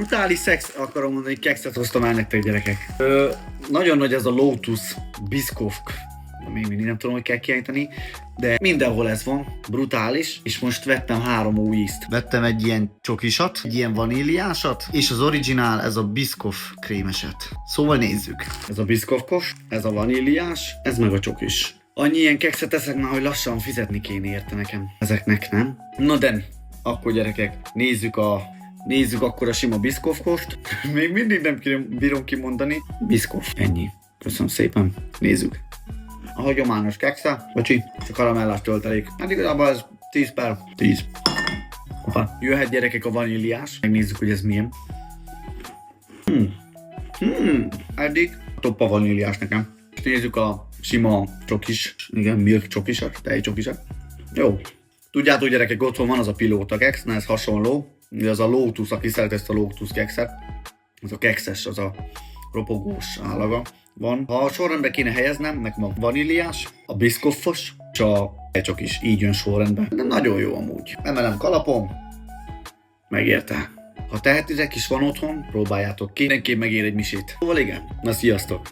brutális szex, akarom mondani, kekszet hoztam el nektek, gyerekek. Nagyon nagy ez a Lotus Biscoff. Még mindig nem tudom, hogy kell kiejteni, de mindenhol ez van, brutális, és most vettem 3 új ízt. Vettem egy ilyen csokisat, egy ilyen vaníliásat, és az originál ez a Biscoff krémeset. Szóval nézzük. Ez a Biscoffos, ez a vaníliás, ez meg a csokis. Annyi ilyen kekszet eszek már, hogy lassan fizetni kéne érte nekem. Ezeknek nem. Na de, akkor gyerekek, nézzük akkor a sima Biscoffost. Még mindig nem bírom kimondani. Biscoff. Ennyi. Köszönöm szépen. Nézzük. A hagyományos keksze, bocsi, és a karamellás töltelék. Hát igazából ez 10 per 10. Hoppá. Jöhet, gyerekek, a vaníliás. Megnézzük, hogy ez milyen. Eddig top a vaníliás nekem. És nézzük a sima csokis, igen, milk csokisat, tejcsokisat. Jó. Tudjátok, gyerekek, otthon van az a pilóta keksz, na ez hasonló. Ez a Lotus, aki szeret ezt a Lotus kekszet. Ez a kekszes, az a ropogós állaga van. Ha a sorrendbe kéne helyeznem, nekem a vaníliás, a Biscoffos, és a tejcsokis így jön sorrendbe. De nagyon jó amúgy. Emelem kalapom, megérte. Ha tehetitek is van otthon, próbáljátok ki, mindenképp megér egy misét. Szóval igen, na sziasztok!